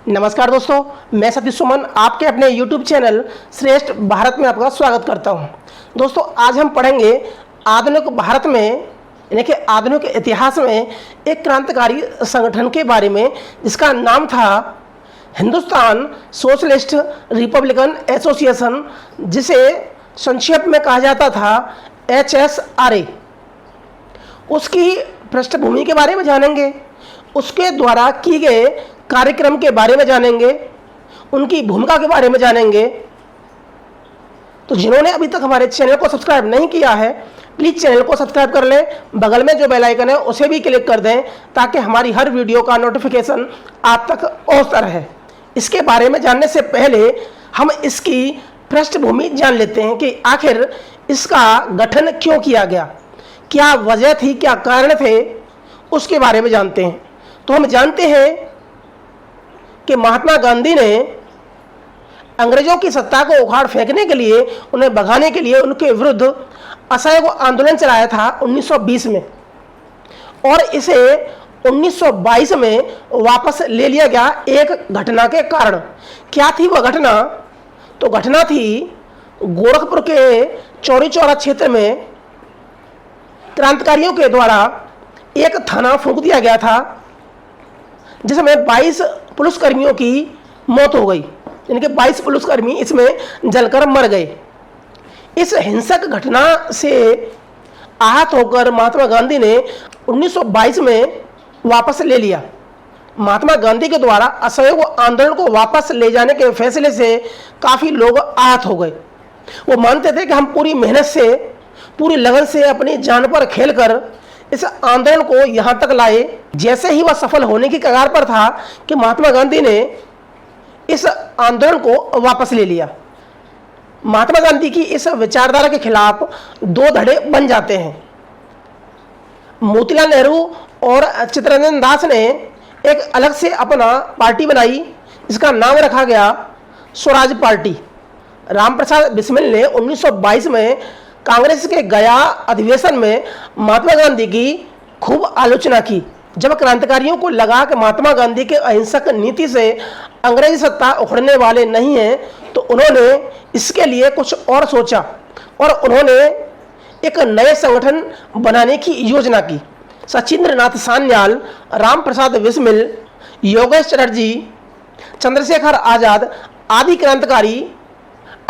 नमस्कार दोस्तों, मैं सतीश सुमन आपके अपने YouTube चैनल श्रेष्ठ भारत में आपका स्वागत करता हूं। दोस्तों, आज हम पढ़ेंगे आधुनिक भारत में यानी कि आधुनिक इतिहास में एक क्रांतिकारी संगठन के बारे में जिसका नाम था हिंदुस्तान सोशलिस्ट रिपब्लिकन एसोसिएशन, जिसे संक्षेप में कहा जाता था HSRA। उसकी पृष्ठभूमि के बारे में जानेंगे, उसके द्वारा किए गए कार्यक्रम के बारे में जानेंगे, उनकी भूमिका के बारे में जानेंगे। तो जिन्होंने अभी तक हमारे चैनल को सब्सक्राइब नहीं किया है, प्लीज़ चैनल को सब्सक्राइब कर लें। बगल में जो बेल आइकन है उसे भी क्लिक कर दें ताकि हमारी हर वीडियो का नोटिफिकेशन आप तक पहुंचता रहे। इसके बारे में जानने से पहले हम इसकी पृष्ठभूमि जान लेते हैं कि आखिर इसका गठन क्यों किया गया, क्या वजह थी, क्या कारण थे, उसके बारे में जानते हैं। तो हम जानते हैं कि महात्मा गांधी ने अंग्रेजों की सत्ता को उखाड़ फेंकने के लिए, उन्हें भगाने के लिए उनके विरुद्ध असहयोग आंदोलन चलाया था 1920 में, और इसे 1922 में वापस ले लिया गया एक घटना के कारण। क्या थी वह घटना? तो घटना थी गोरखपुर के चौरी चौरा क्षेत्र में क्रांतिकारियों के द्वारा एक थाना फूंक दिया गया था, जिसमें 22 पुलिसकर्मियों की मौत हो गई, यानी कि 22 पुलिसकर्मी इसमें जलकर मर गए। इस हिंसक घटना से आहत होकर महात्मा गांधी ने 1922 में वापस ले लिया। महात्मा गांधी के द्वारा असहयोग आंदोलन को वापस ले जाने के फैसले से काफ़ी लोग आहत हो गए। वो मानते थे कि हम पूरी मेहनत से, पूरी लगन से, अपनी जान पर खेलकर इस आंदोलन को यहाँ तक लाए। जैसे ही वह सफल होने की कगार पर था कि महात्मा गांधी ने इस आंदोलन को वापस ले लिया। महात्मा गांधी की इस विचारधारा के खिलाफ दो धड़े बन जाते हैं। मोतीलाल नेहरू और चित्तरंजन दास ने एक अलग से अपना पार्टी बनाई, जिसका नाम रखा गया स्वराज पार्टी। रामप्रसाद बिस्मिल ने 1922 में कांग्रेस के गया अधिवेशन में महात्मा गांधी की खूब आलोचना की। जब क्रांतिकारियों को लगा कि महात्मा गांधी के अहिंसक नीति से अंग्रेजी सत्ता उखड़ने वाले नहीं हैं, तो उन्होंने इसके लिए कुछ और सोचा और उन्होंने एक नए संगठन बनाने की योजना की। सचिंद्र नाथ सान्याल, रामप्रसाद बिस्मिल, योगेश चटर्जी, चंद्रशेखर आज़ाद आदि क्रांतिकारी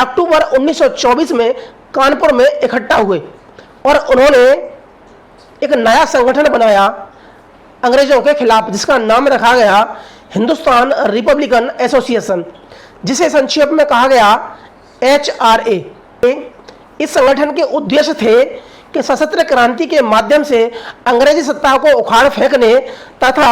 अक्टूबर 1924 में कानपुर में इकट्ठा हुए और उन्होंने एक नया संगठन बनाया अंग्रेजों के खिलाफ, जिसका नाम रखा गया हिंदुस्तान रिपब्लिकन एसोसिएशन, जिसे संक्षेप में कहा गया HRA। इस संगठन के उद्देश्य थे कि सशस्त्र क्रांति के माध्यम से अंग्रेजी सत्ता को उखाड़ फेंकने तथा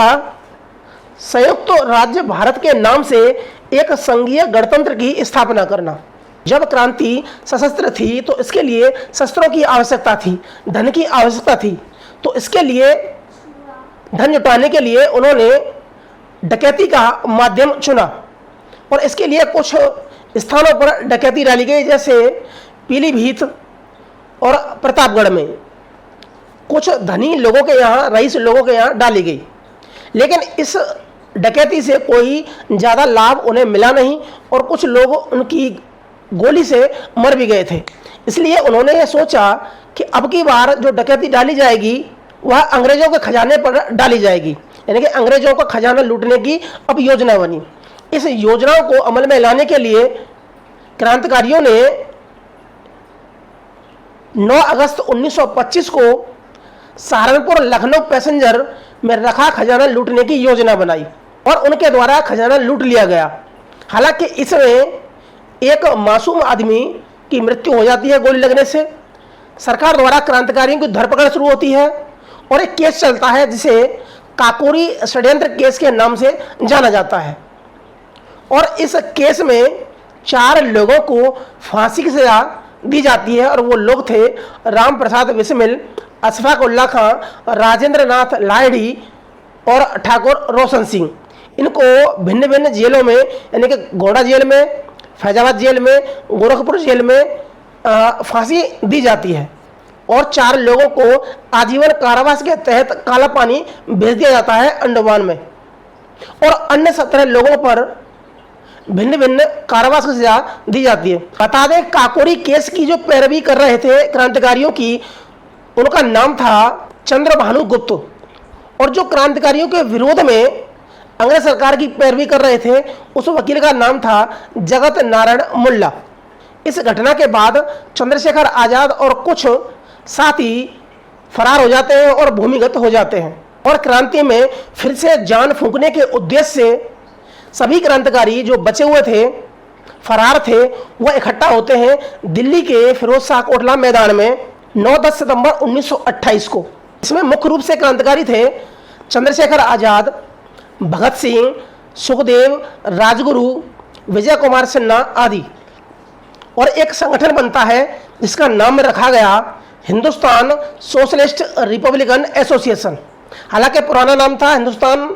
संयुक्त राज्य भारत के नाम से एक संघीय गणतंत्र की स्थापना करना। जब क्रांति सशस्त्र थी तो इसके लिए शस्त्रों की आवश्यकता थी, धन की आवश्यकता थी। तो इसके लिए धन जुटाने के लिए उन्होंने डकैती का माध्यम चुना और इसके लिए कुछ स्थानों पर डकैती डाली गई, जैसे पीलीभीत और प्रतापगढ़ में कुछ धनी लोगों के यहाँ, रईस लोगों के यहाँ डाली गई। लेकिन इस डकैती से कोई ज़्यादा लाभ उन्हें मिला नहीं और कुछ लोग उनकी गोली से मर भी गए थे। इसलिए उन्होंने ये सोचा कि अब की बार जो डकैती डाली जाएगी वह अंग्रेजों के खजाने पर डाली जाएगी, यानी कि अंग्रेजों का खजाना लूटने की अब योजना बनी। इस योजना को अमल में लाने के लिए क्रांतिकारियों ने 9 अगस्त 1925 को सहारनपुर लखनऊ पैसेंजर में रखा खजाना लूटने की योजना बनाई और उनके द्वारा खजाना लूट लिया गया। हालांकि इसमें एक मासूम आदमी की मृत्यु हो जाती है गोली लगने से। सरकार द्वारा क्रांतिकारियों की धरपकड़ शुरू होती है और एक केस चलता है जिसे काकोरी षड्यंत्र केस के नाम से जाना जाता है। और इस केस में 4 लोगों को फांसी की सजा दी जाती है और वो लोग थे रामप्रसाद बिस्मिल, अशफाक उल्ला खां, राजेंद्र नाथ लाहिड़ी और ठाकुर रोशन सिंह। इनको भिन्न भिन्न जेलों में, यानी कि गोंडा जेल में, फैजाबाद जेल में, गोरखपुर जेल में फांसी दी जाती है और 4 लोगों को आजीवन कारावास के तहत काला पानी भेज दिया जाता है अंडमान में। और अन्य 17 लोगों पर भिन्न भिन्न कारावास की सजा दी जाती है। बता दें, काकोरी केस की जो पैरवी कर रहे थे क्रांतिकारियों की, उनका नाम था चंद्रभानु गुप्त, और जो क्रांतिकारियों के विरोध में अंग्रेज सरकार की पैरवी कर रहे थे उस वकील का नाम था जगत नारायण मुल्ला। इस घटना के बाद चंद्रशेखर आजाद और कुछ साथी फरार हो जाते हैं और भूमिगत हो जाते हैं, और क्रांति में फिर से जान फूंकने के उद्देश्य से सभी क्रांतिकारी जो बचे हुए थे, फरार थे, वह इकट्ठा होते हैं दिल्ली के फिरोज शाह कोटला मैदान में 9-10 सितंबर 1928 को। इसमें मुख्य रूप से क्रांतिकारी थे चंद्रशेखर आजाद, भगत सिंह, सुखदेव, राजगुरु, विजय कुमार सिन्हा आदि। और एक संगठन बनता है जिसका नाम रखा गया हिंदुस्तान सोशलिस्ट रिपब्लिकन एसोसिएशन। हालांकि पुराना नाम था हिंदुस्तान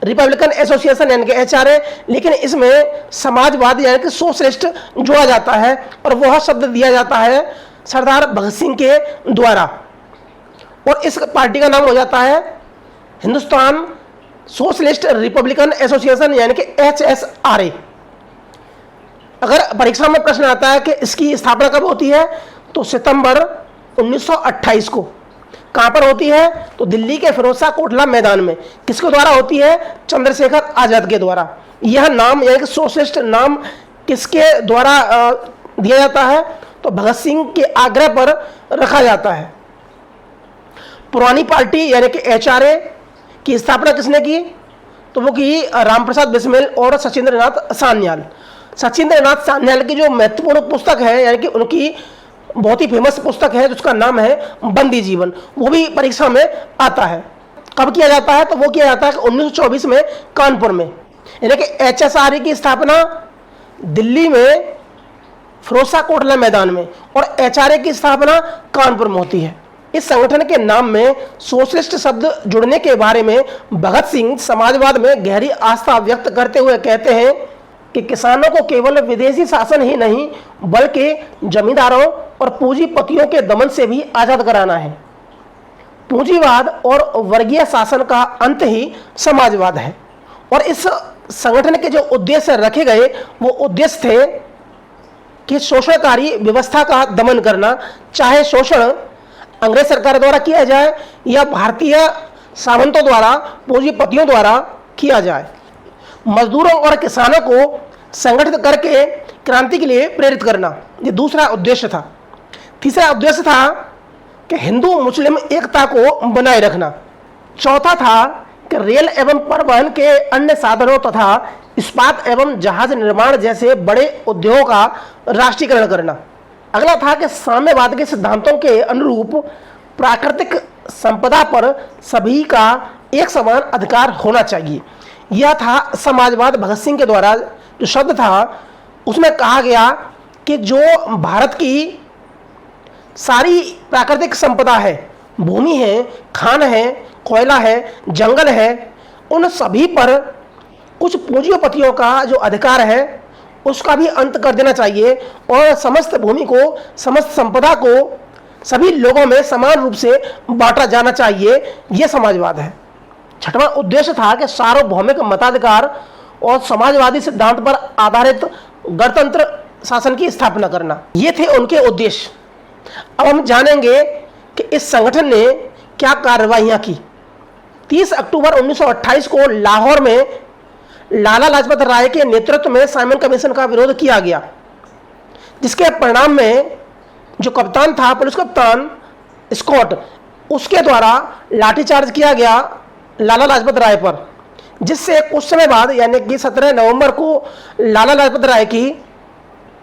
रिपब्लिकन एसोसिएशन यानी कि HRA, लेकिन इसमें समाजवाद यानी कि सोशलिस्ट जोड़ा जाता है और वह शब्द दिया जाता है सरदार भगत सिंह के द्वारा, और इस पार्टी का नाम हो जाता है हिंदुस्तान सोशलिस्ट रिपब्लिकन एसोसिएशन यानी कि HSRA। अगर परीक्षा में प्रश्न आता है कि इसकी स्थापना कब होती है, तो सितंबर 1928 को। कहाँ पर होती है, तो दिल्ली के फिरोज शाह कोटला मैदान में। किसके द्वारा होती है, चंद्रशेखर आजाद के द्वारा। यह नाम यानी कि सोशलिस्ट नाम किसके द्वारा दिया जाता है, तो भगत सिंह के आग्रह पर रखा जाता है। पुरानी पार्टी यानी कि HRA की स्थापना किसने की, तो वो की रामप्रसाद बिस्मिल और सचिंद्रनाथ सान्याल। सचिंद्रनाथ सान्याल की जो महत्वपूर्ण पुस्तक है यानी कि उनकी बहुत ही फेमस पुस्तक है जिसका नाम है बंदी जीवन, वो भी परीक्षा में आता है। कब किया जाता है, तो वो किया जाता है 1924 में कानपुर में। यानी कि HSRA की स्थापना दिल्ली में फिरोज शाह कोटला मैदान में, और HRA की स्थापना कानपुर में होती है। इस संगठन के नाम में सोशलिस्ट शब्द जुड़ने के बारे में भगत सिंह समाजवाद में गहरी आस्था व्यक्त करते हुए कहते हैं कि किसानों को केवल विदेशी शासन ही नहीं बल्कि जमींदारों और पूंजीपतियों के दमन से भी आज़ाद कराना है। पूंजीवाद और वर्गीय शासन का अंत ही समाजवाद है। और इस संगठन के जो उद्देश्य रखे गए वो उद्देश्य थे कि शोषणकारी व्यवस्था का दमन करना, चाहे शोषण अंग्रेज सरकार द्वारा किया जाए या भारतीय सामंतों द्वारा, पूंजीपतियों द्वारा किया जाए। मजदूरों और किसानों को संगठित करके क्रांति के लिए प्रेरित करना, ये दूसरा उद्देश्य था। तीसरा उद्देश्य था कि हिंदू मुस्लिम एकता को बनाए रखना। चौथा था कि रेल एवं परिवहन के अन्य साधनों तथा इस्पात एवं जहाज निर्माण जैसे बड़े उद्योगों का राष्ट्रीयकरण करना। अगला था कि साम्यवाद के सिद्धांतों के अनुरूप प्राकृतिक संपदा पर सभी का एक समान अधिकार होना चाहिए। यह था समाजवाद। भगत सिंह के द्वारा जो शब्द था उसमें कहा गया कि जो भारत की सारी प्राकृतिक संपदा है, भूमि है, खान है, कोयला है, जंगल है, उन सभी पर कुछ पूंजीपतियों का जो अधिकार है उसका भी अंत कर देना चाहिए और समस्त भूमि को, समस्त संपदा को सभी लोगों में समान रूप से बांटा जाना चाहिए। यह समाजवाद है। छठवां उद्देश्य था कि सार्वभौमिक मताधिकार और समाजवादी सिद्धांत पर आधारित गणतंत्र शासन की स्थापना करना। ये थे उनके उद्देश्य। अब हम जानेंगे कि इस संगठन ने क्या कार्रवाइयां की। 30 अक्टूबर 1928 को लाहौर में लाला लाजपत राय के नेतृत्व में साइमन कमीशन का विरोध किया गया, जिसके परिणाम में जो कप्तान था, पुलिस कप्तान स्कॉट, उसके द्वारा लाठीचार्ज किया गया लाला लाजपत राय पर, जिससे कुछ समय बाद यानी कि 17 नवंबर को लाला लाजपत राय की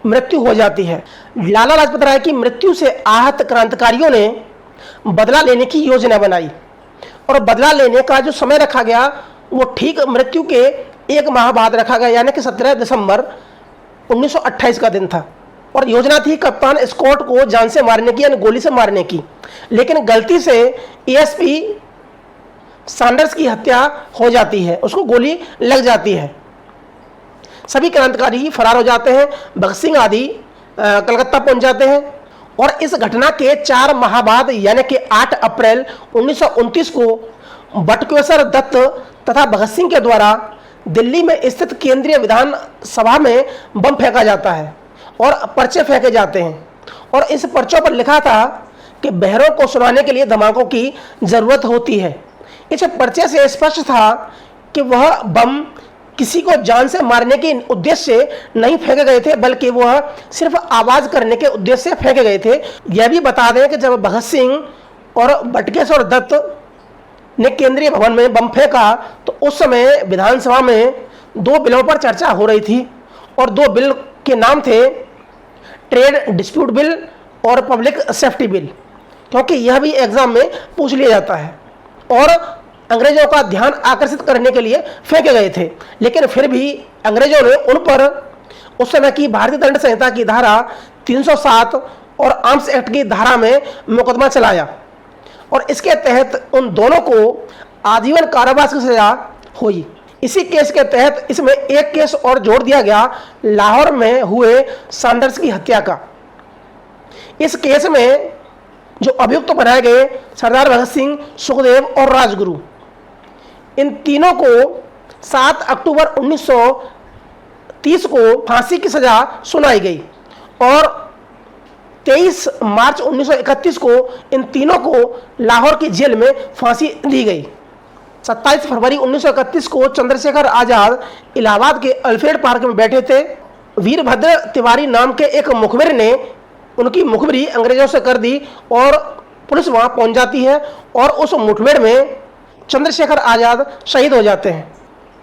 मृत्यु हो जाती है। लाला लाजपत राय की मृत्यु से आहत क्रांतिकारियों ने बदला लेने की योजना बनाई और बदला लेने का जो समय रखा गया वो ठीक मृत्यु के एक माह बाद रखा गया, यानी कि 17 दिसंबर 1928 का दिन था। और योजना थी कप्तान स्कॉट को जान से मारने की यानी गोली से मारने की, लेकिन गलती से एएसपी सैंडर्स की हत्या हो जाती है, उसको गोली लग जाती है। सभी क्रांतिकारी फरार हो जाते हैं, भगत सिंह आदि कलकत्ता पहुंच जाते हैं। और इस घटना के 4 माह बाद यानी कि 8 अप्रैल 1929 को बटुकेश्वर दत्त तथा भगत सिंह के द्वारा दिल्ली में स्थित केंद्रीय विधान सभा में बम फेंका जाता है और पर्चे फेंके जाते हैं। और इस पर्चों पर लिखा था कि बहरों को सुनाने के लिए धमाकों की ज़रूरत होती है। इस पर्चे से स्पष्ट था कि वह बम किसी को जान से मारने के उद्देश्य से नहीं फेंके गए थे, बल्कि वह सिर्फ आवाज़ करने के उद्देश्य से फेंके गए थे। यह भी बता दें कि जब भगत सिंह और बटुकेश्वर दत्त ने केंद्रीय भवन में बम फेंका तो उस समय विधानसभा में 2 बिलों पर चर्चा हो रही थी और 2 बिल के नाम थे ट्रेड डिस्प्यूट बिल और पब्लिक सेफ्टी बिल, क्योंकि यह भी एग्जाम में पूछ लिया जाता है और अंग्रेजों का ध्यान आकर्षित करने के लिए फेंके गए थे। लेकिन फिर भी अंग्रेजों ने उन पर उस समय की भारतीय दंड संहिता की धारा 307 और आर्म्स एक्ट की धारा में मुकदमा चलाया और इसके तहत उन दोनों को आजीवन कारावास की सजा हुई। इसी केस के तहत इसमें एक केस और जोड़ दिया गया, लाहौर में हुए सैंडर्स की हत्या का। इस केस में जो अभियुक्त बनाए गए सरदार भगत सिंह, सुखदेव और राजगुरु, इन तीनों को 7 अक्टूबर 1930 को फांसी की सजा सुनाई गई और 23 मार्च 1931 को इन तीनों को लाहौर की जेल में फांसी दी गई। 27 फरवरी 1931 को चंद्रशेखर आजाद इलाहाबाद के अल्फ्रेड पार्क में बैठे थे। वीरभद्र तिवारी नाम के एक मुखबिर ने उनकी मुखबिरी अंग्रेजों से कर दी और पुलिस वहां पहुंच जाती है और उस मुठभेड़ में चंद्रशेखर आजाद शहीद हो जाते हैं।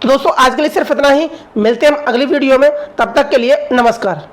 तो दोस्तों आज के लिए सिर्फ इतना ही, मिलते हैं हम अगली वीडियो में, तब तक के लिए नमस्कार।